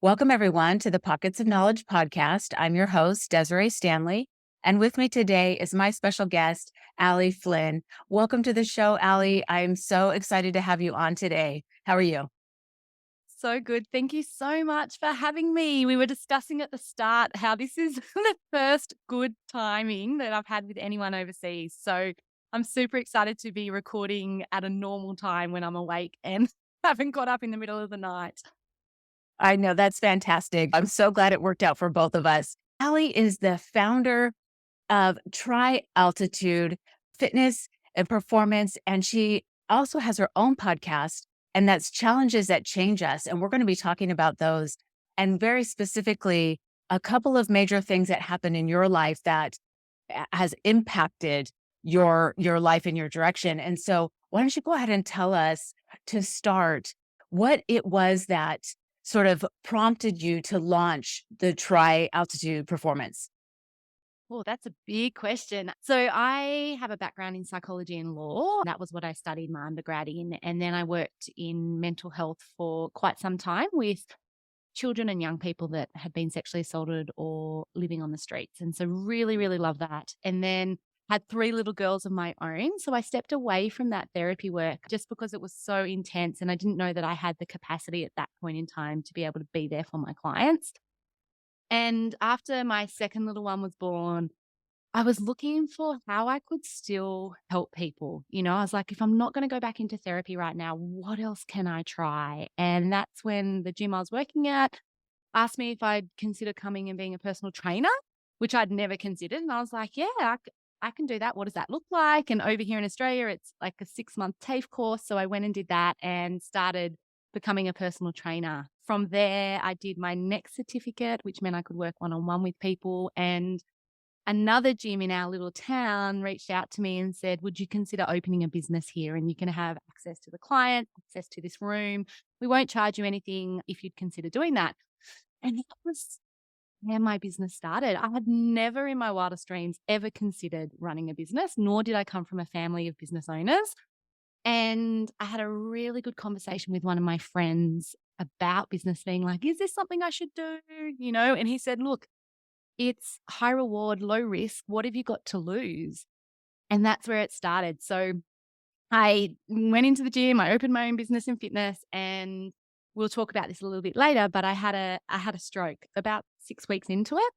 Welcome, everyone, to the Pockets of Knowledge podcast. I'm your host, Desiree Stanley. And with me today is my special guest, Allie Flynn. Welcome to the show, Allie. I'm so excited to have you on today. How are you? So good. Thank you so much for having me. We were discussing at the start how this is the first good timing that I've had with anyone overseas. So I'm super excited to be recording at a normal time when I'm awake and haven't got up in the middle of the night. I know that's fantastic. I'm so glad it worked out for both of us. Allie is the founder of Tri Altitude Fitness and Performance, and she also has her own podcast, and that's Challenges That Change Us. And we're going to be talking about those, and very specifically, a couple of major things that happened in your life that has impacted your life and your direction. And so, why don't you go ahead and tell us to start what it was that sort of prompted you to launch the Tri Altitude Performance? Oh, that's a big question. So I have a background in psychology and law. That was what I studied my undergrad in. And then I worked in mental health for quite some time with children and young people that had been sexually assaulted or living on the streets. And so really, really love that. And then had three little girls of my own. So I stepped away from that therapy work just because it was so intense. And I didn't know that I had the capacity at that point in time to be able to be there for my clients. And after my second little one was born, I was looking for how I could still help people. I was like, if I'm not going to go back into therapy right now, what else can I try? And that's when the gym I was working at asked me if I'd consider coming and being a personal trainer, which I'd never considered. And I was like, yeah, I can do that. What does that look like? And over here in Australia, it's like a 6-month TAFE course. So I went and did that and started becoming a personal trainer. From there, I did my next certificate, which meant I could work one on one with people. And another gym in our little town reached out to me and said, would you consider opening a business here? And you can have access to the client, access to this room. We won't charge you anything if you'd consider doing that. And that was where my business started. I had never in my wildest dreams ever considered running a business, nor did I come from a family of business owners. And I had a really good conversation with one of my friends about business, being like, is this something I should do? And he said, look, it's high reward, low risk. What have you got to lose? And that's where it started. So I went into the gym, I opened my own business in fitness, and we'll talk about this a little bit later, but I had a stroke about 6 weeks into it.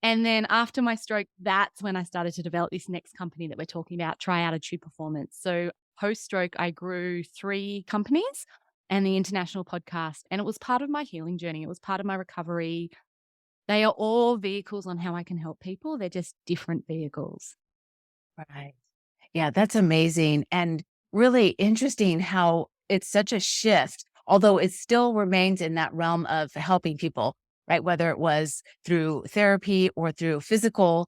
And then after my stroke, that's when I started to develop this next company that we're talking about, Tri Altitude Performance. So post stroke, I grew 3 companies and the international podcast. And it was part of my healing journey. It was part of my recovery. They are all vehicles on how I can help people. They're just different vehicles. Right. Yeah, that's amazing and really interesting how it's such a shift, although it still remains in that realm of helping people, right? Whether it was through therapy or through physical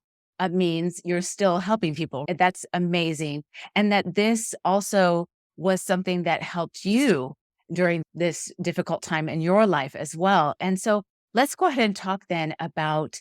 means, you're still helping people. And that's amazing. And that this also was something that helped you during this difficult time in your life as well. And so let's go ahead and talk then about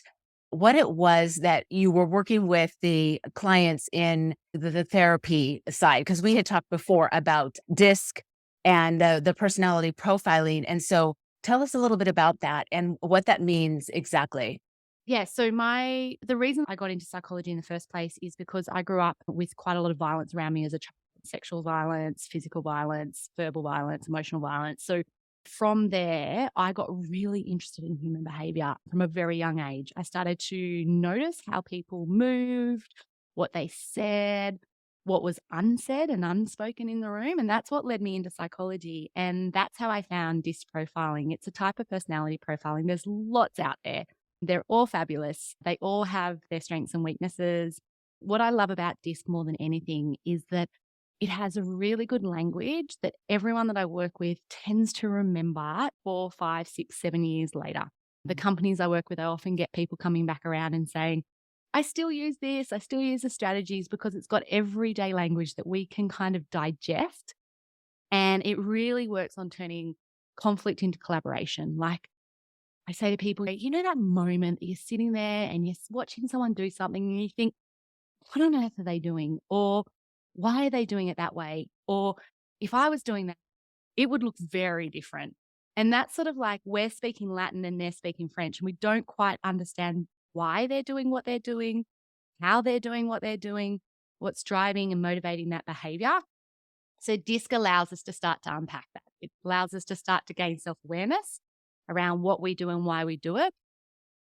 what it was that you were working with the clients in the therapy side, because we had talked before about DISC and the personality profiling. And so tell us a little bit about that and what that means exactly. Yeah, so the reason I got into psychology in the first place is because I grew up with quite a lot of violence around me as a child, sexual violence, physical violence, verbal violence, emotional violence. So from there, I got really interested in human behavior from a very young age. I started to notice how people moved, what they said, what was unsaid and unspoken in the room. And that's what led me into psychology. And that's how I found DISC profiling. It's a type of personality profiling. There's lots out there. They're all fabulous. They all have their strengths and weaknesses. What I love about DISC more than anything is that it has a really good language that everyone that I work with tends to remember 4, 5, 6, 7 years later. The companies I work with, I often get people coming back around and saying, I still use this, I still use the strategies because it's got everyday language that we can kind of digest. And it really works on turning conflict into collaboration. Like, I say to people, that moment that you're sitting there and you're watching someone do something and you think, what on earth are they doing? Or why are they doing it that way? Or if I was doing that, it would look very different. And that's sort of like we're speaking Latin and they're speaking French, and we don't quite understand why they're doing what they're doing, how they're doing what they're doing, what's driving and motivating that behavior. So DISC allows us to start to unpack that. It allows us to start to gain self-awareness around what we do and why we do it,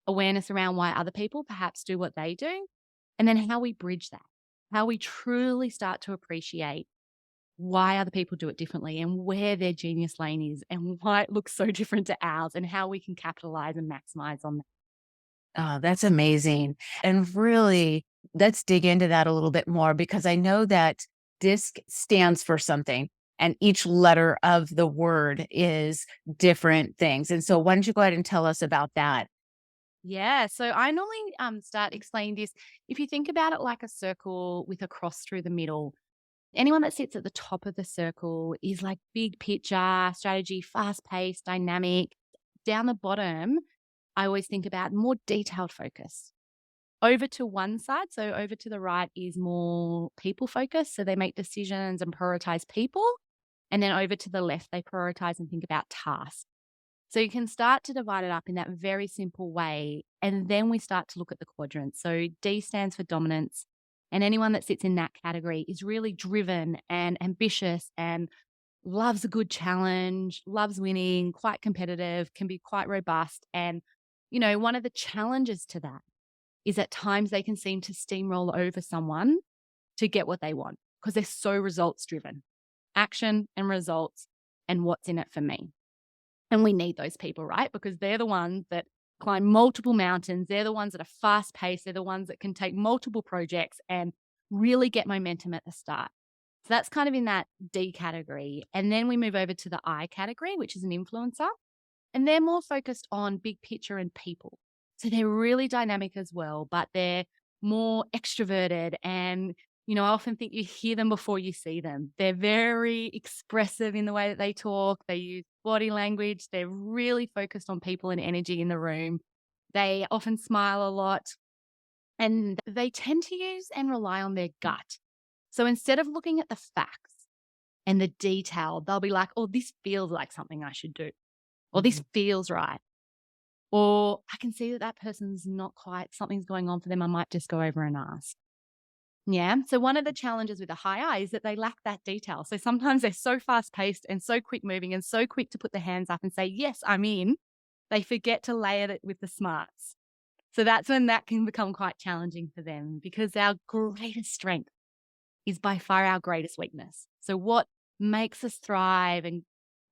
awareness around why other people perhaps do what they do, and then how we bridge that, how we truly start to appreciate why other people do it differently and where their genius lane is and why it looks so different to ours and how we can capitalize and maximize on that. Oh, that's amazing. And really, let's dig into that a little bit more because I know that DISC stands for something and each letter of the word is different things. And so why don't you go ahead and tell us about that? Yeah, so I normally start explaining this. If you think about it like a circle with a cross through the middle, anyone that sits at the top of the circle is like big picture, strategy, fast paced, dynamic. Down the bottom, I always think about more detailed focus. Over to one side, so over to the right is more people focused. So they make decisions and prioritize people. And then over to the left, they prioritize and think about tasks. So you can start to divide it up in that very simple way. And then we start to look at the quadrants. So D stands for dominance. And anyone that sits in that category is really driven and ambitious and loves a good challenge, loves winning, quite competitive, can be quite robust. And, one of the challenges to that is at times they can seem to steamroll over someone to get what they want because they're so results driven, action and results and what's in it for me. And we need those people, right? Because they're the ones that climb multiple mountains. They're the ones that are fast paced. They're the ones that can take multiple projects and really get momentum at the start. So that's kind of in that D category. And then we move over to the I category, which is an influencer. And they're more focused on big picture and people. So they're really dynamic as well, but they're more extroverted. And, I often think you hear them before you see them. They're very expressive in the way that they talk. They use body language. They're really focused on people and energy in the room. They often smile a lot and they tend to use and rely on their gut. So instead of looking at the facts and the detail, they'll be like, oh, this feels like something I should do, or this Mhm. feels right. Or I can see that that person's not quite, something's going on for them. I might just go over and ask. Yeah. So one of the challenges with a high I is that they lack that detail. So sometimes they're so fast paced and so quick moving and so quick to put their hands up and say, yes, I'm in. They forget to layer it with the smarts. So that's when that can become quite challenging for them because our greatest strength is by far our greatest weakness. So what makes us thrive and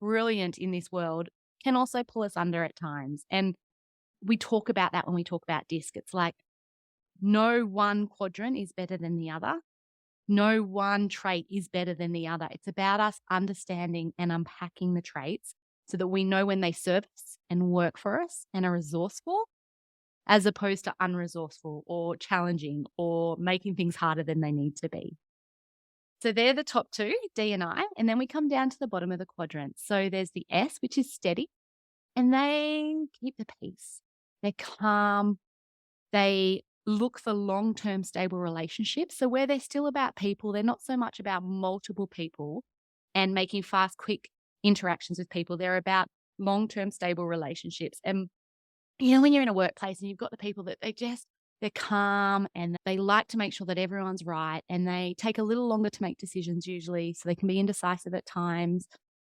brilliant in this world can also pull us under at times. And we talk about that when we talk about DISC. It's like no one quadrant is better than the other. No one trait is better than the other. It's about us understanding and unpacking the traits so that we know when they serve us and work for us and are resourceful, as opposed to unresourceful or challenging or making things harder than they need to be. So they're the top two, D and I. And then we come down to the bottom of the quadrant. So there's the S, which is steady, and they keep the peace. They're calm. They look for long-term stable relationships. So where they're still about people, they're not so much about multiple people and making fast, quick interactions with people. They're about long-term stable relationships. And when you're in a workplace and you've got the people that they're calm and they like to make sure that everyone's right and they take a little longer to make decisions usually, so they can be indecisive at times.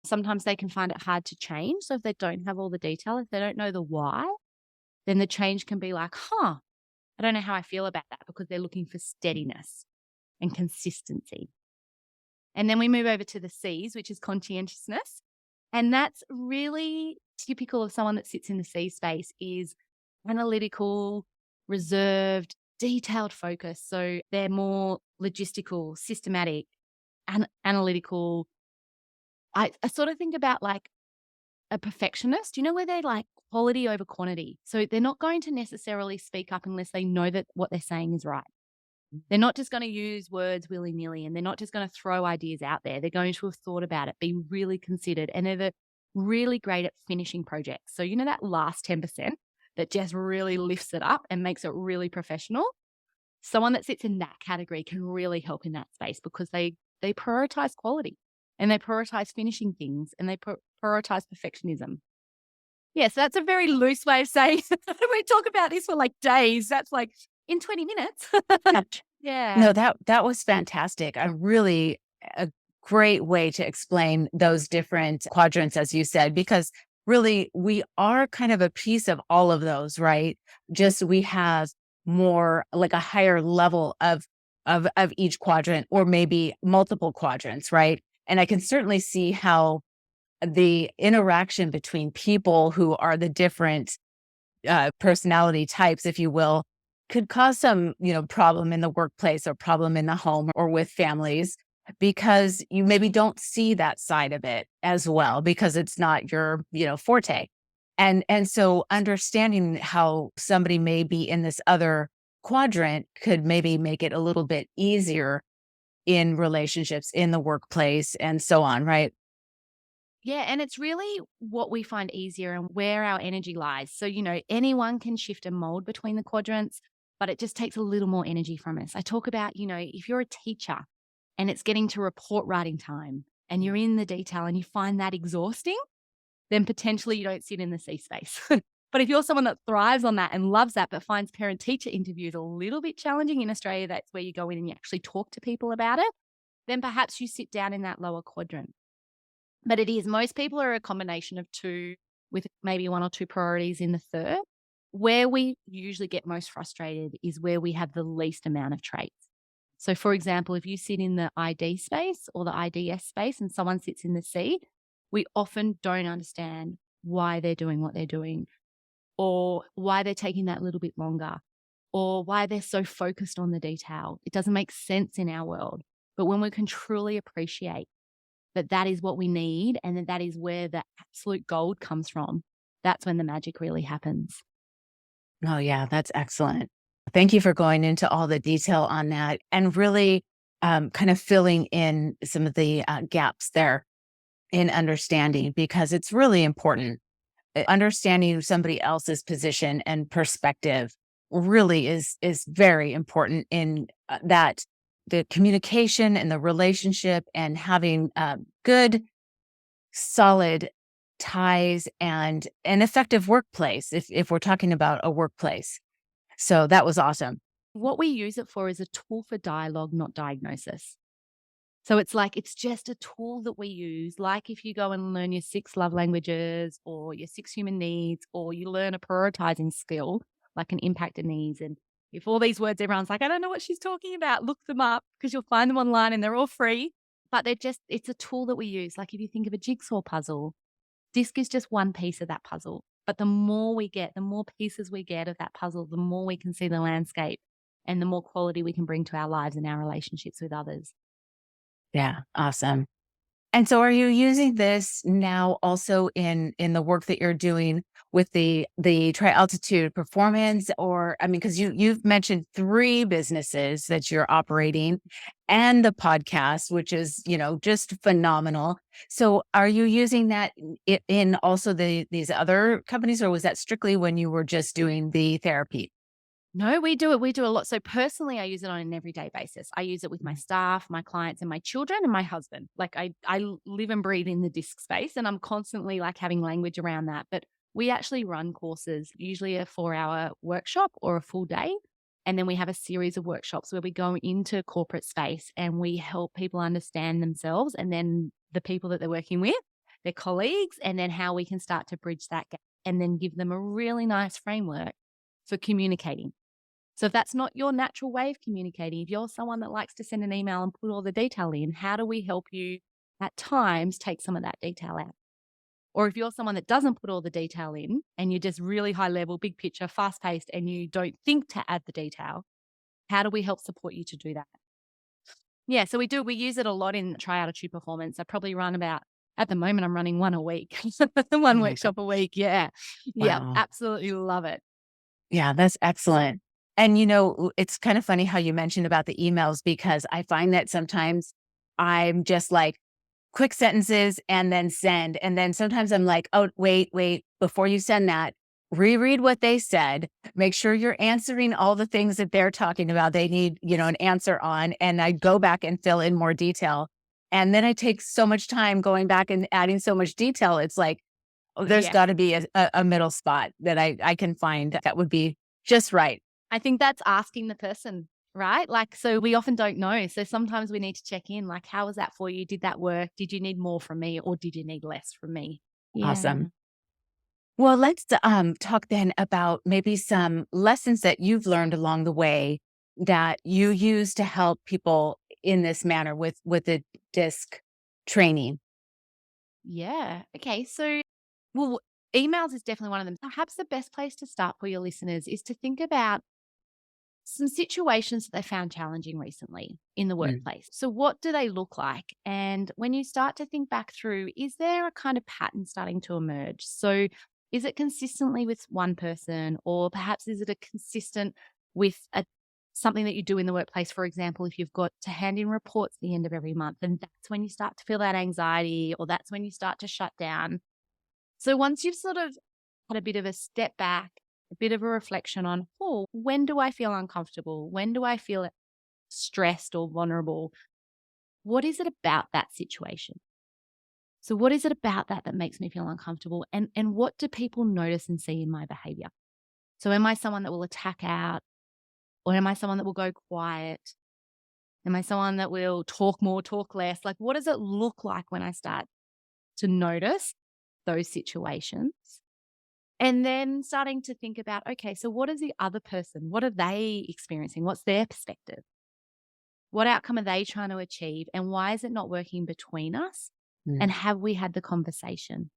Sometimes they can find it hard to change. So if they don't have all the detail, if they don't know the why, then the change can be like, I don't know how I feel about that because they're looking for steadiness and consistency. And then we move over to the C's, which is conscientiousness. And that's really typical of someone that sits in the C space is analytical, reserved, detailed focus. So they're more logistical, systematic, and analytical. I sort of think about like a perfectionist, where they're like quality over quantity. So they're not going to necessarily speak up unless they know that what they're saying is right. They're not just going to use words willy nilly and they're not just going to throw ideas out there. They're going to have thought about it, be really considered, and they're really great at finishing projects. So, that last 10% that just really lifts it up and makes it really professional. Someone that sits in that category can really help in that space because they prioritize quality and they prioritize finishing things and they prioritize perfectionism. Yes, that's a very loose way of saying we talk about this for like days. That's like in 20 minutes. Yeah. Yeah. No, that was fantastic. I really a great way to explain those different quadrants, as you said, because really we are kind of a piece of all of those, right? Just we have more like a higher level of each quadrant, or maybe multiple quadrants, right? And I can certainly see how the interaction between people who are the different personality types, if you will, could cause some, problem in the workplace or problem in the home or with families, because you maybe don't see that side of it as well because it's not your, forte. And so understanding how somebody may be in this other quadrant could maybe make it a little bit easier in relationships in the workplace and so on, right? Yeah, and it's really what we find easier and where our energy lies. So, anyone can shift and mold between the quadrants, but it just takes a little more energy from us. I talk about, if you're a teacher and it's getting to report writing time and you're in the detail and you find that exhausting, then potentially you don't sit in the C space. But if you're someone that thrives on that and loves that, but finds parent teacher interviews a little bit challenging in Australia, that's where you go in and you actually talk to people about it, then perhaps you sit down in that lower quadrant. But it is, most people are a combination of two with maybe one or two priorities in the third. Where we usually get most frustrated is where we have the least amount of traits. So, for example, if you sit in the ID space or the IDS space and someone sits in the C, we often don't understand why they're doing what they're doing, or why they're taking that little bit longer, or why they're so focused on the detail. It doesn't make sense in our world. But when we can truly appreciate that that is what we need and that is where the absolute gold comes from, that's when the magic really happens. Oh, yeah, that's excellent. Thank you for going into all the detail on that and really kind of filling in some of the gaps there in understanding, because it's really important. Understanding somebody else's position and perspective really is very important in that the communication and the relationship, and having good solid ties and an effective workplace, if we're talking about a workplace. So that was awesome. What we use it for is a tool for dialogue, not diagnosis. So it's like it's just a tool that we use. Like if you go and learn your 6 love languages or your 6 human needs, or you learn a prioritizing skill like an impactor needs. And if all these words, everyone's like, I don't know what she's talking about, look them up because you'll find them online and they're all free. But it's a tool that we use. Like if you think of a jigsaw puzzle, disc is just one piece of that puzzle. But the more we get, the more pieces we get of that puzzle, the more we can see the landscape and the more quality we can bring to our lives and our relationships with others. Yeah, awesome. And so are you using this now also in the work that you're doing with the tri-altitude performance? Or I mean, because you've mentioned 3 businesses that you're operating and the podcast, which is, just phenomenal. So are you using that in also these other companies, or was that strictly when you were just doing the therapy? No, we do it. We do a lot. So personally, I use it on an everyday basis. I use it with my staff, my clients, and my children and my husband. Like I live and breathe in the disc space, and I'm constantly like having language around that. But we actually run courses, usually a 4 hour workshop or a full day. And then we have a series of workshops where we go into corporate space and we help people understand themselves and then the people that they're working with, their colleagues, and then how we can start to bridge that gap and then give them a really nice framework for communicating. So if that's not your natural way of communicating, if you're someone that likes to send an email and put all the detail in, how do we help you at times take some of that detail out? Or if you're someone that doesn't put all the detail in and you're just really high level, big picture, fast paced, and you don't think to add the detail, how do we help support you to do that? Yeah, so we use it a lot in tri-altitude performance. I probably run about, at the moment, I'm running one a week, Oh one my workshop a week. Yeah. Yeah. Wow. Absolutely love it. Yeah, that's excellent. And it's kind of funny how you mentioned about the emails, because I find that sometimes I'm just like quick sentences and then send. And then sometimes I'm like, oh, wait, before you send that, reread what they said. Make sure you're answering all the things that they're talking about. They need, an answer on. And I go back and fill in more detail. And then I take so much time going back and adding so much detail. It's like, Oh, there's Yes. gotta be a middle spot that I can find that would be just right. I think that's asking the person, right? Like, so we often don't know. So sometimes we need to check in, like, how was that for you? Did that work? Did you need more from me or did you need less from me? Yeah. Awesome. Well, let's talk then about maybe some lessons that you've learned along the way that you use to help people in this manner with the disc training. Yeah. Okay. So, well, emails is definitely one of them. Perhaps the best place to start for your listeners is to think about some situations that they found challenging recently in the Mm, workplace. So, what do they look like? And when you start to think back through, is there a kind of pattern starting to emerge? So, is it consistently with one person, or perhaps is it a consistent with something that you do in the workplace? For example, if you've got to hand in reports at the end of every month, and that's when you start to feel that anxiety, or that's when you start to shut down. So, once you've sort of had a bit of a step back, a bit of a reflection on, oh, when do I feel uncomfortable? When do I feel stressed or vulnerable? What is it about that situation? So, what is it about that that makes me feel uncomfortable? And what do people notice and see in my behavior? So, am I someone that will attack out, or am I someone that will go quiet? Am I someone that will talk more, talk less? Like, what does it look like when I start to notice those situations? And then starting to think about, okay, so what is the other person? What are they experiencing? What's their perspective? What outcome are they trying to achieve? And why is it not working between us? And mm. have we had the conversation?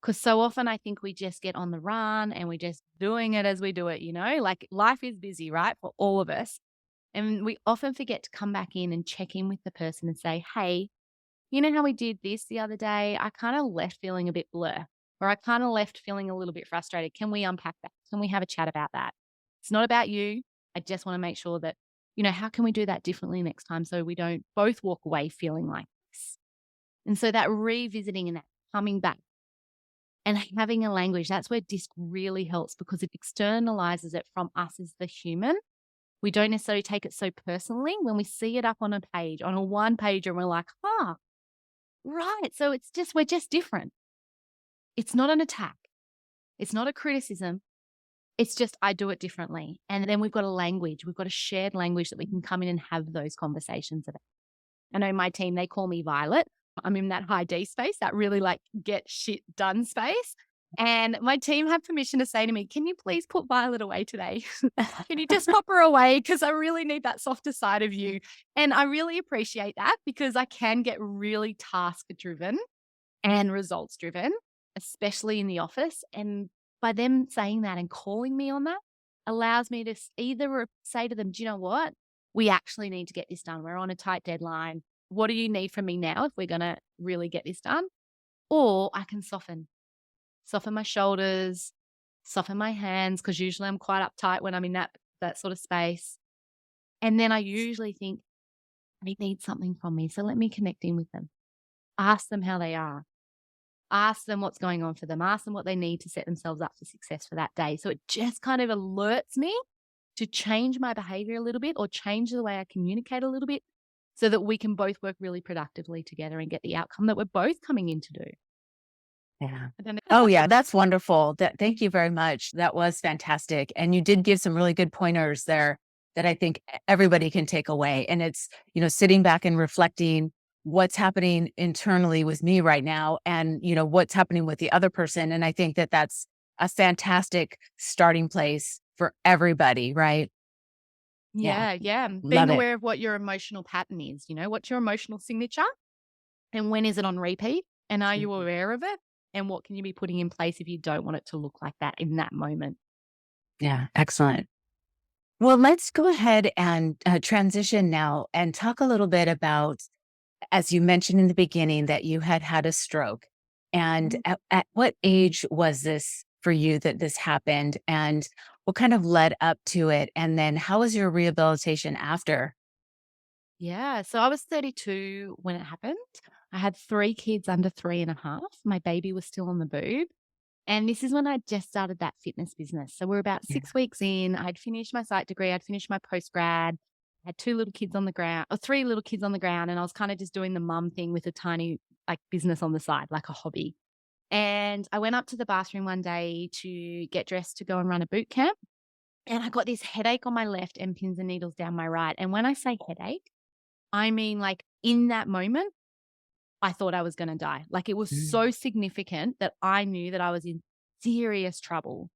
Because so often I think we just get on the run and we're just doing it as we do it, like life is busy, right? For all of us. And we often forget to come back in and check in with the person and say, hey, you know how we did this the other day? I kind of left feeling a bit blur, or I kind of left feeling a little bit frustrated. Can we unpack that? Can we have a chat about that? It's not about you. I just want to make sure that, how can we do that differently next time so we don't both walk away feeling like this? And so that revisiting and that coming back and having a language, that's where DISC really helps because it externalizes it from us as the human. We don't necessarily take it so personally when we see it up on a page, on a one page, and we're like, right. So we're just different. It's not an attack. It's not a criticism. It's just I do it differently. And then we've got a language. We've got a shared language that we can come in and have those conversations about. I know my team, they call me Violet. I'm in that high D space, that really like get shit done space. And my team have permission to say to me, can you please put Violet away today? Can you just pop her away? Because I really need that softer side of you. And I really appreciate that because I can get really task driven and results driven, especially in the office. And by them saying that and calling me on that allows me to either say to them, do you know what? We actually need to get this done. We're on a tight deadline. What do you need from me now if we're going to really get this done? Or I can soften my shoulders, soften my hands, because usually I'm quite uptight when I'm in that sort of space. And then I usually think, they need something from me. So let me connect in with them. Ask them how they are. Ask them what's going on for them. Ask them what they need to set themselves up for success for that day. So it just kind of alerts me to change my behavior a little bit or change the way I communicate a little bit so that we can both work really productively together and get the outcome that we're both coming in to do. Yeah. I don't know. Oh, yeah, that's wonderful. Thank you very much. That was fantastic. And you did give some really good pointers there that I think everybody can take away. And it's, sitting back and reflecting what's happening internally with me right now and, what's happening with the other person. And I think that that's a fantastic starting place for everybody, right? Yeah. Yeah, yeah. Being Love it. aware of what your emotional pattern is, what's your emotional signature and when is it on repeat? And are you Mhm. aware of it? And what can you be putting in place if you don't want it to look like that in that moment? Yeah. Excellent. Well, let's go ahead and transition now and talk a little bit about, as you mentioned in the beginning, that you had had a stroke. And Mhm. at what age was this for you that this happened? And what kind of led up to it? And then how was your rehabilitation after? Yeah. So I was 32 when it happened. I had three kids under 3.5. My baby was still on the boob. And this is when I just started that fitness business. So we're about Yeah. 6 weeks in. I'd finished my psych degree. I'd finished my post grad. Had two little kids on the ground, or three little kids on the ground. And I was kind of just doing the mum thing with a tiny like business on the side, like a hobby. And I went up to the bathroom one day to get dressed to go and run a boot camp. And I got this headache on my left and pins and needles down my right. And when I say headache, I mean like in that moment, I thought I was going to die. Like it was Mm. so significant that I knew that I was in serious trouble.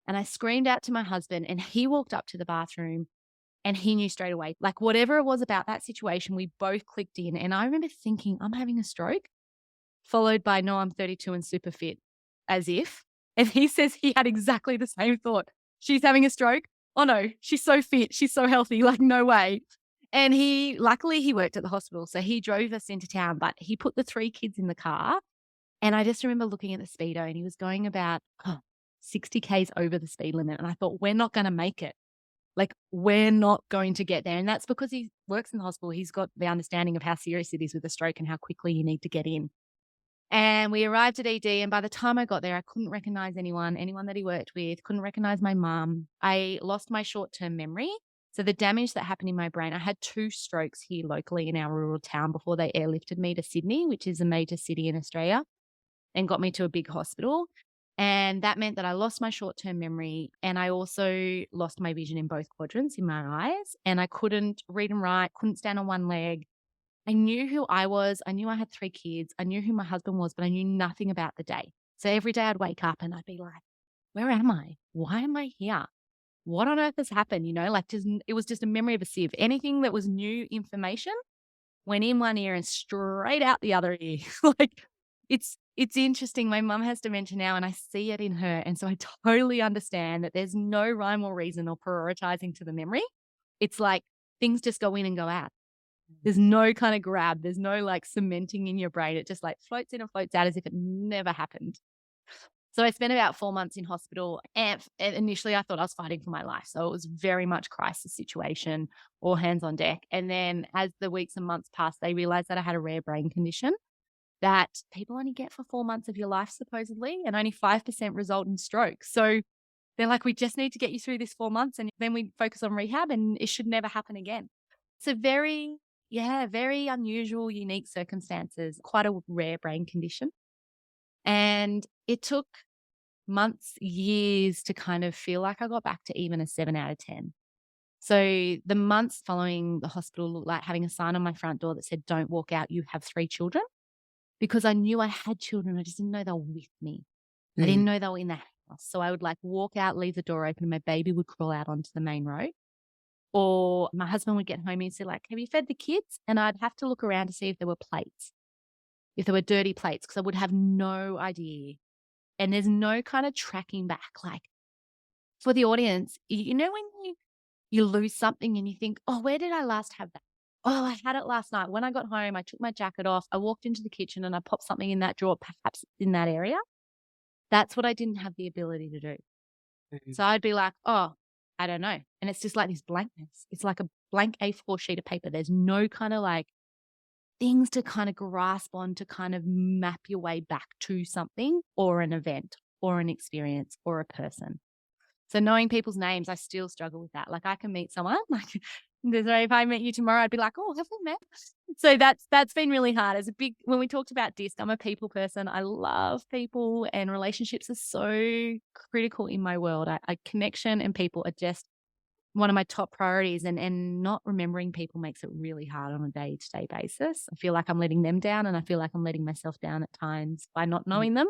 And I screamed out to my husband, and he walked up to the bathroom and he knew straight away. Like whatever it was about that situation, we both clicked in. And I remember thinking, I'm having a stroke, followed by, no, I'm 32 and super fit, as if. And he says he had exactly the same thought. She's having a stroke. Oh no, she's so fit. She's so healthy. Like, no way. And luckily, he worked at the hospital. So he drove us into town, but he put the 3 kids in the car. And I just remember looking at the speedo, and he was going about 60 Ks over the speed limit. And I thought, we're not going to make it. Like, we're not going to get there. And that's because he works in the hospital. He's got the understanding of how serious it is with a stroke and how quickly you need to get in. And we arrived at ED, and by the time I got there, I couldn't recognize anyone that he worked with, couldn't recognize my mum. I lost my short-term memory. So the damage that happened in my brain, I had 2 strokes here locally in our rural town before they airlifted me to Sydney, which is a major city in Australia, and got me to a big hospital. And that meant that I lost my short-term memory, and I also lost my vision in both quadrants in my eyes, and I couldn't read and write, couldn't stand on one leg. I knew who I was. I knew I had 3 kids. I knew who my husband was, but I knew nothing about the day. So every day I'd wake up and I'd be like, where am I? Why am I here? What on earth has happened? Like it was just a memory of a sieve. Anything that was new information went in one ear and straight out the other ear. Like it's interesting. My mum has dementia now, and I see it in her. And so I totally understand that there's no rhyme or reason or prioritizing to the memory. It's like things just go in and go out. There's no kind of grab. There's no like cementing in your brain. It just like floats in and floats out as if it never happened. So I spent about 4 months in hospital, and initially I thought I was fighting for my life. So it was very much crisis situation, all hands on deck. And then as the weeks and months passed, they realized that I had a rare brain condition that people only get for 4 months of your life, supposedly, and only 5% result in stroke. So they're like, we just need to get you through this 4 months, and then we focus on rehab, and it should never happen again. So very unusual, unique circumstances, quite a rare brain condition. And it took months, years to kind of feel like I got back to even a 7 out of 10. So the months following the hospital looked like having a sign on my front door that said, don't walk out, you have 3 children. Because I knew I had children. I just didn't know they were with me. I didn't Mm. know they were in the house. So I would like walk out, leave the door open, and my baby would crawl out onto the main road. Or my husband would get home and he'd say like, have you fed the kids? And I'd have to look around to see if there were plates, if there were dirty plates, because I would have no idea. And there's no kind of tracking back. Like for the audience, when you lose something and you think, oh, where did I last have that? Oh, I had it last night. When I got home, I took my jacket off. I walked into the kitchen and I popped something in that drawer, perhaps in that area. That's what I didn't have the ability to do. Mhm. So I'd be like, oh, I don't know. And it's just like this blankness. It's like a blank A4 sheet of paper. There's no kind of like things to kind of grasp on to kind of map your way back to something or an event or an experience or a person. So knowing people's names, I still struggle with that. Like I can meet someone, like Desiree, if I met you tomorrow, I'd be like, oh, have we met? So that's been really hard. When we talked about DISC, I'm a people person. I love people, and relationships are so critical in my world. Connection and people are just one of my top priorities, and not remembering people makes it really hard on a day-to-day basis. I feel like I'm letting them down, and I feel like I'm letting myself down at times by not Mm. knowing them.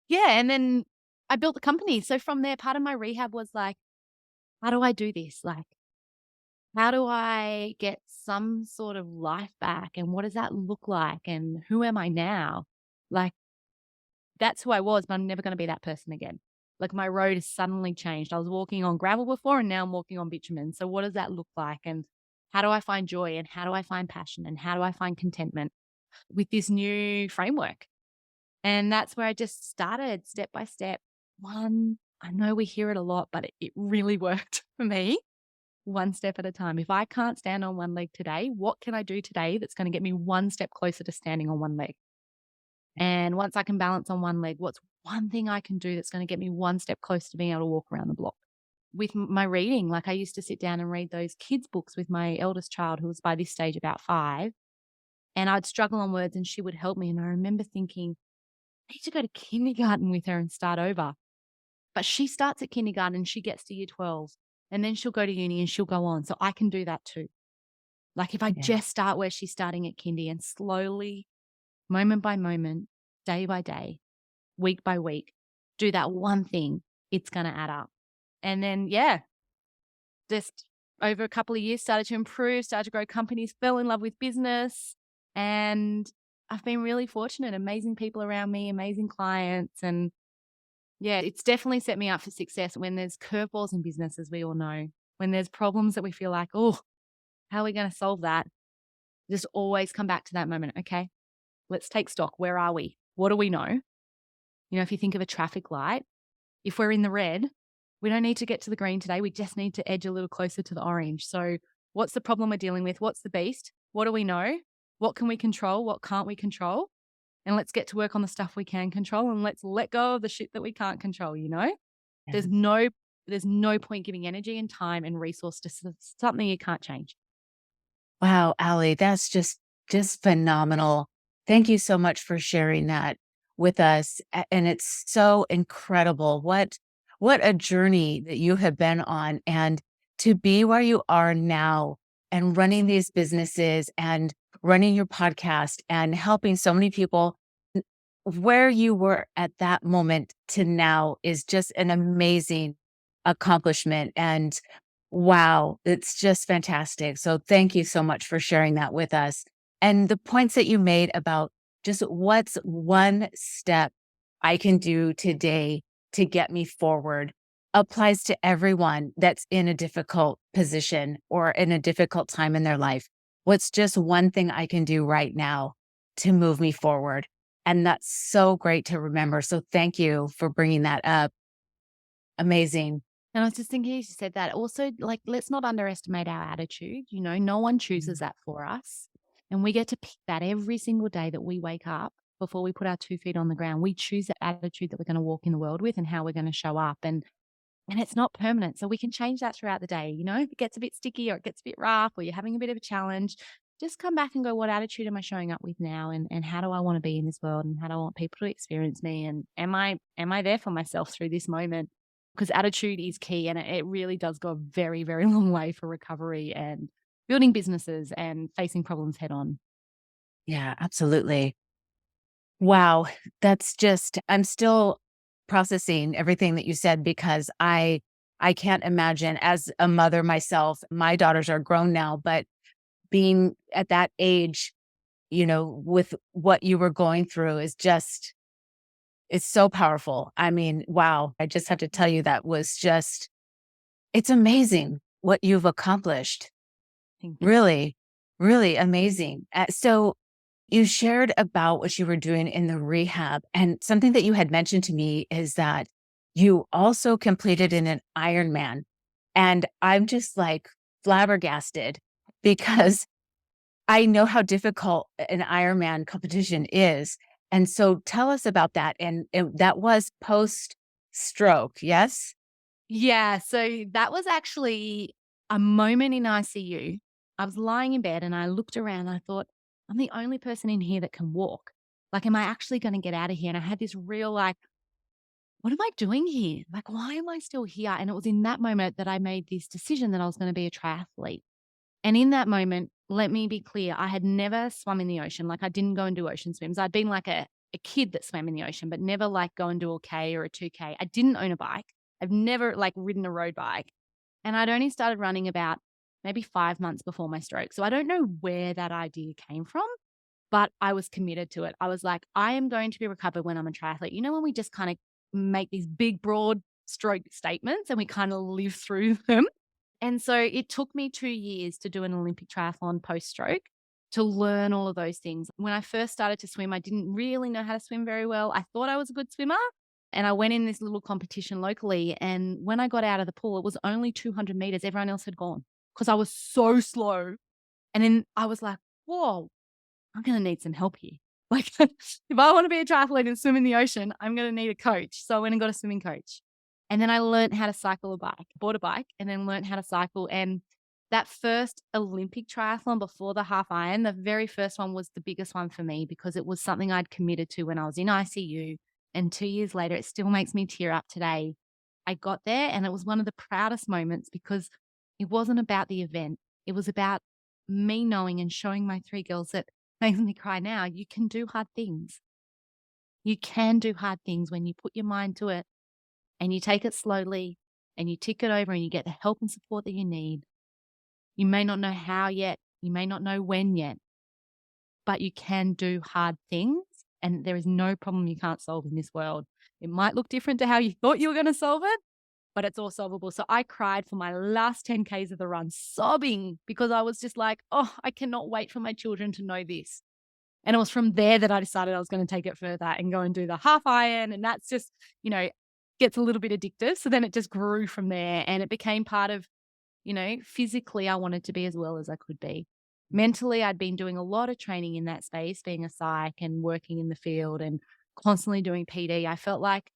Yeah, and then I built the company. So from there, part of my rehab was like, how do I do this? Like, how do I get some sort of life back? And what does that look like? And who am I now? Like, that's who I was, but I'm never going to be that person again. Like, my road has suddenly changed. I was walking on gravel before, and now I'm walking on bitumen. So, what does that look like? And how do I find joy? And how do I find passion? And how do I find contentment with this new framework? And that's where I just started step by step. One, I know we hear it a lot, but it really worked for me. One step at a time. If I can't stand on one leg today, what can I do today that's going to get me one step closer to standing on one leg? And once I can balance on one leg, what's one thing I can do that's going to get me one step closer to being able to walk around the block? With my reading, like I used to sit down and read those kids' books with my eldest child, who was by this stage about 5, and I'd struggle on words and she would help me. And I remember thinking, I need to go to kindergarten with her and start over. But she starts at kindergarten and she gets to year 12 and then she'll go to uni and she'll go on. So I can do that too. Like if I Yeah. just start where she's starting at kindy and slowly, moment by moment, day by day, week by week, do that one thing, it's going to add up. And then, yeah, just over a couple of years, started to improve, started to grow companies, fell in love with business. And I've been really fortunate, amazing people around me, amazing clients. And yeah, it's definitely set me up for success when there's curveballs in business, as we all know, when there's problems that we feel like, oh, how are we going to solve that? Just always come back to that moment. Okay, let's take stock. Where are we? What do we know? You know, if you think of a traffic light, if we're in the red, we don't need to get to the green today. We just need to edge a little closer to the orange. So, what's the problem we're dealing with? What's the beast? What do we know? What can we control? What can't we control? And let's get to work on the stuff we can control and let's let go of the shit that we can't control, you know? Yeah. There's no there's no point giving energy and time and resource to something you can't change. Wow, Allie, that's just phenomenal. Thank you so much for sharing that with us. And it's so incredible what a journey that you have been on, and to be where you are now and running these businesses and running your podcast and helping so many people. Where you were at that moment to now is just an amazing accomplishment. And wow, it's just fantastic. So thank you so much for sharing that with us. And the points that you made about just what's one step I can do today to get me forward applies to everyone that's in a difficult position or in a difficult time in their life. What's just one thing I can do right now to move me forward? And that's so great to remember. So thank you for bringing that up. Amazing. And I was just thinking, as you said that, also, like, let's not underestimate our attitude. You know, no one chooses Mm. that for us. And we get to pick that every single day that we wake up before we put our 2 feet on the ground. We choose the attitude that we're going to walk in the world with and how we're going to show up. And it's not permanent. So we can change that throughout the day. You know, if it gets a bit sticky or it gets a bit rough or you're having a bit of a challenge, just come back and go, what attitude am I showing up with now? And how do I want to be in this world? And how do I want people to experience me? And am I there for myself through this moment? Because attitude is key and it really does go a very, very long way for recovery and building businesses and facing problems head on. Yeah, absolutely. Wow. That's just, I'm still processing everything that you said because I can't imagine as a mother myself, my daughters are grown now, but being at that age, with what you were going through is just, it's so powerful. I mean, wow. I just have to tell you that was just, it's amazing what you've accomplished. Thank you. Really, really amazing. So you shared about what you were doing in the rehab, and something that you had mentioned to me is that you also completed in an Ironman. And I'm just like flabbergasted because I know how difficult an Ironman competition is. And so tell us about that. And that was post stroke, yes? Yeah, so that was actually a moment in ICU. I was lying in bed and I looked around and I thought, I'm the only person in here that can walk. Like, am I actually going to get out of here? And I had this real, like, what am I doing here? Like, why am I still here? And it was in that moment that I made this decision that I was going to be a triathlete. And in that moment, let me be clear, I had never swum in the ocean. Like, I didn't go and do ocean swims. I'd been like a kid that swam in the ocean, but never like go and do a K or a 2K. I didn't own a bike. I've never like ridden a road bike. And I'd only started running about maybe 5 months before my stroke. So I don't know where that idea came from, but I was committed to it. I was like, I am going to be recovered when I'm a triathlete. You know, when we just kind of make these big, broad stroke statements and we kind of live through them. And so it took me 2 years to do an Olympic triathlon post stroke to learn all of those things. When I first started to swim, I didn't really know how to swim very well. I thought I was a good swimmer. And I went in this little competition locally. And when I got out of the pool, it was only 200 meters. Everyone else had gone because I was so slow. And then I was like, whoa, I'm going to need some help here. Like, if I want to be a triathlete and swim in the ocean, I'm going to need a coach. So I went and got a swimming coach. And then I learned how to cycle a bike, bought a bike, and then learned how to cycle. And That first Olympic triathlon before the half Iron, the very first one was the biggest one for me because it was something I'd committed to when I was in ICU. And 2 years later, it still makes me tear up today. I got there and it was one of the proudest moments because it wasn't about the event. It was about me knowing and showing my 3 girls that makes me cry now. You can do hard things. You can do hard things when you put your mind to it and you take it slowly and you tick it over and you get the help and support that you need. You may not know how yet, you may not know when yet, but you can do hard things, and there is no problem you can't solve in this world. It might look different to how you thought you were gonna solve it, but it's all solvable. So I cried for my last 10 Ks of the run, sobbing because I was just like, "Oh, I cannot wait for my children to know this." And it was from there that I decided I was gonna take it further and go and do the half Iron, and that's just, gets a little bit addictive. So then it just grew from there, and it became part of, physically, I wanted to be as well as I could be. Mentally, I'd been doing a lot of training in that space, being a psych and working in the field and constantly doing PD. I felt like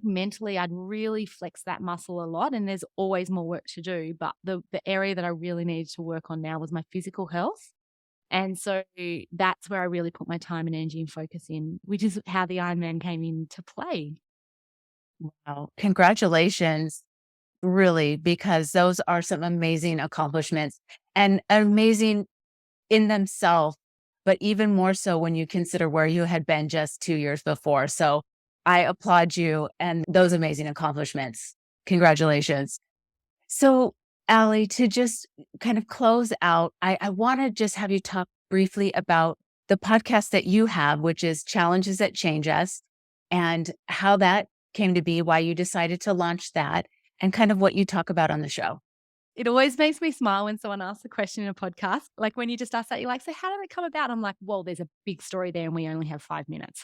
mentally I'd really flexed that muscle a lot, and there's always more work to do. But the area that I really needed to work on now was my physical health. And so that's where I really put my time and energy and focus in, which is how the Ironman came into play. Wow. Congratulations, really, because those are some amazing accomplishments and amazing in themselves, but even more so when you consider where you had been just 2 years before. So I applaud you and those amazing accomplishments. Congratulations. So, Allie, to just kind of close out, I want to just have you talk briefly about the podcast that you have, which is Challenges That Change Us, and how that came to be, why you decided to launch that, and kind of what you talk about on the show. It always makes me smile when someone asks a question in a podcast. Like when you just ask that, you're like, so how did it come about? I'm like, well, there's a big story there and we only have 5 minutes.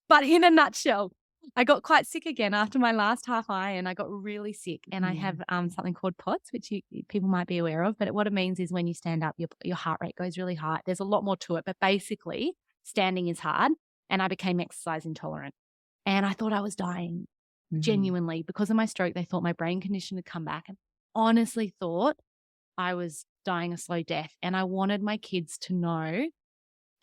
But in a nutshell, I got quite sick again after my last half Iron. I got really sick and I have something called POTS, which people might be aware of. But what it means is when you stand up, your heart rate goes really high. There's a lot more to it, but basically standing is hard and I became exercise intolerant. And I thought I was dying Mhm. genuinely because of my stroke. They thought my brain condition had come back and honestly thought I was dying a slow death. And I wanted my kids to know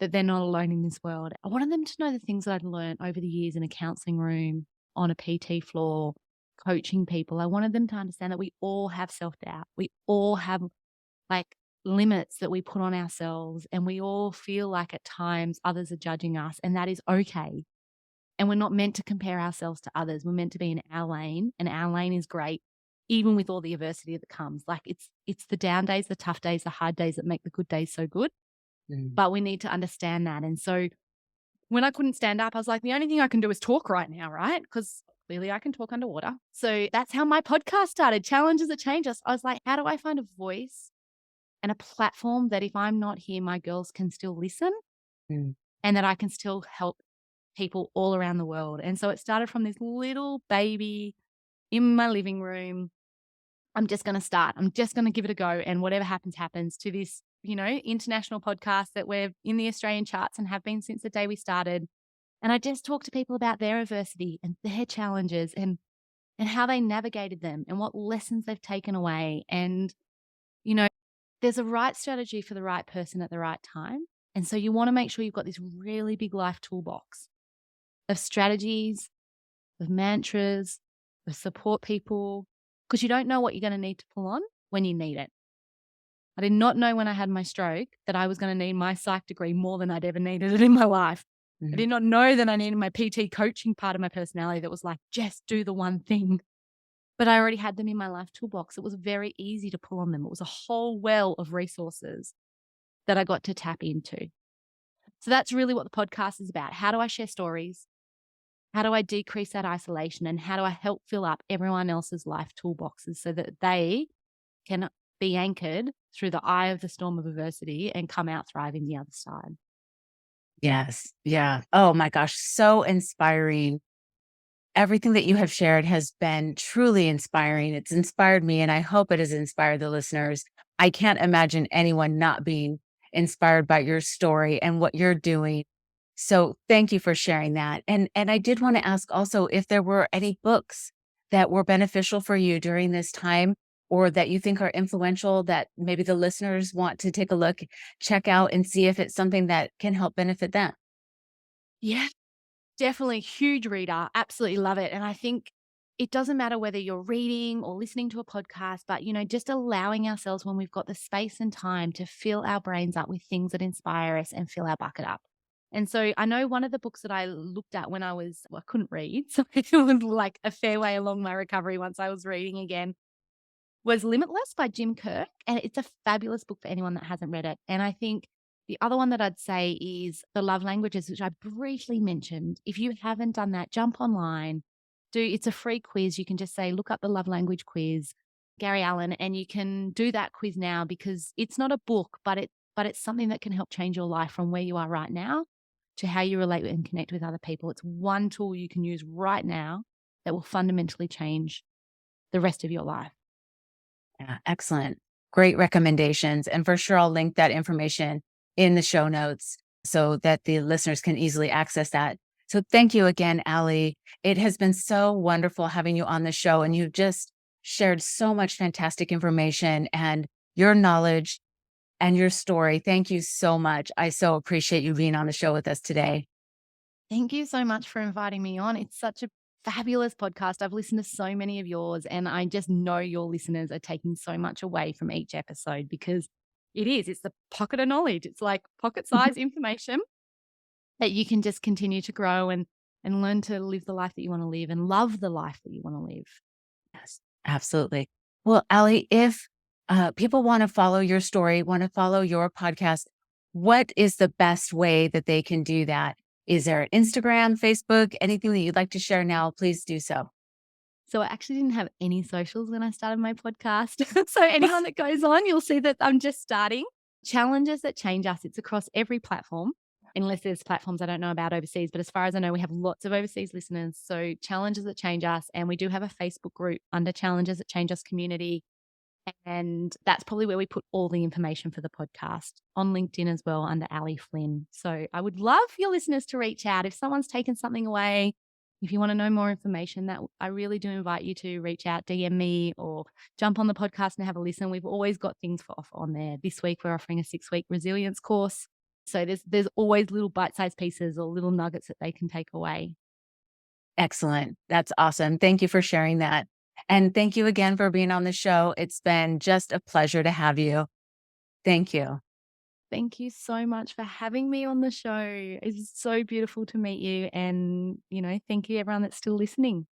that they're not alone in this world. I wanted them to know the things that I'd learned over the years in a counseling room, on a PT floor, coaching people. I wanted them to understand that we all have self doubt. We all have like limits that we put on ourselves, and we all feel like at times others are judging us, and that is okay. And we're not meant to compare ourselves to others. We're meant to be in our lane, and our lane is great, even with all the adversity that comes. Like it's the down days, the tough days, the hard days that make the good days so good. Mhm. But we need to understand that. And so when I couldn't stand up, I was like, the only thing I can do is talk right now, right? Because clearly I can talk underwater. So that's how my podcast started. Challenges that change us. I was like, how do I find a voice and a platform that if I'm not here, my girls can still listen Mm. and that I can still help people all around the world. And so it started from this little baby in my living room. I'm just going to start. I'm just going to give it a go. And whatever happens, happens to this, international podcast that we're in the Australian charts and have been since the day we started. And I just talk to people about their adversity and their challenges and how they navigated them and what lessons they've taken away. And, you know, there's a right strategy for the right person at the right time. And so you want to make sure you've got this really big life toolbox of strategies, of mantras, of support people, because you don't know what you're going to need to pull on when you need it. I did not know when I had my stroke that I was going to need my psych degree more than I'd ever needed it in my life. I Mhm. did not know that I needed my PT coaching part of my personality that was like, just do the one thing. But I already had them in my life toolbox. It was very easy to pull on them. It was a whole well of resources that I got to tap into. So that's really what the podcast is about. How do I share stories? How do I decrease that isolation? And how do I help fill up everyone else's life toolboxes so that they can be anchored through the eye of the storm of adversity and come out thriving the other side? Yes. Yeah. Oh my gosh. So inspiring. Everything that you have shared has been truly inspiring. It's inspired me, and I hope it has inspired the listeners. I can't imagine anyone not being inspired by your story and what you're doing. So thank you for sharing that. And I did want to ask also if there were any books that were beneficial for you during this time or that you think are influential that maybe the listeners want to take a look, check out and see if it's something that can help benefit them? Yeah, definitely huge reader. Absolutely love it. And I think it doesn't matter whether you're reading or listening to a podcast, but just allowing ourselves when we've got the space and time to fill our brains up with things that inspire us and fill our bucket up. And so I know one of the books that I looked at when I couldn't read. So it was like a fair way along my recovery once I was reading again was Limitless by Jim Kirk, and it's a fabulous book for anyone that hasn't read it. And I think the other one that I'd say is The Love Languages, which I briefly mentioned. If you haven't done that, jump online. It's a free quiz. You can just say, look up the love language quiz, Gary Allen, and you can do that quiz now because it's not a book, but it's something that can help change your life from where you are right now to how you relate and connect with other people. It's one tool you can use right now that will fundamentally change the rest of your life. Yeah, excellent. Great recommendations. And for sure, I'll link that information in the show notes so that the listeners can easily access that. So thank you again, Allie. It has been so wonderful having you on the show, and you've just shared so much fantastic information and your knowledge and your story. Thank you so much. I so appreciate you being on the show with us today. Thank you so much for inviting me on. It's such a fabulous podcast. I've listened to so many of yours, and I just know your listeners are taking so much away from each episode because it's the pocket of knowledge. It's like pocket size information that you can just continue to grow and learn to live the life that you want to live and love the life that you want to live. Yes, absolutely. Well, Allie, if people want to follow your story, want to follow your podcast, what is the best way that they can do that? Is there Instagram, Facebook, anything that you'd like to share now? Please do so. So I actually didn't have any socials when I started my podcast. So anyone that goes on, you'll see that I'm just starting. Challenges that change us. It's across every platform, unless there's platforms I don't know about overseas. But as far as I know, we have lots of overseas listeners. So challenges that change us. And we do have a Facebook group under Challenges that Change Us community. And that's probably where we put all the information for the podcast on LinkedIn as well under Ali Flynn. So I would love your listeners to reach out. If someone's taken something away, if you want to know more information, that I really do invite you to reach out, DM me or jump on the podcast and have a listen. We've always got things for offer on there. This week we're offering a 6-week resilience course. So there's always little bite-sized pieces or little nuggets that they can take away. Excellent. That's awesome. Thank you for sharing that. And thank you again for being on the show. It's been just a pleasure to have you. Thank you. Thank you so much for having me on the show. It's so beautiful to meet you. And, thank you everyone that's still listening.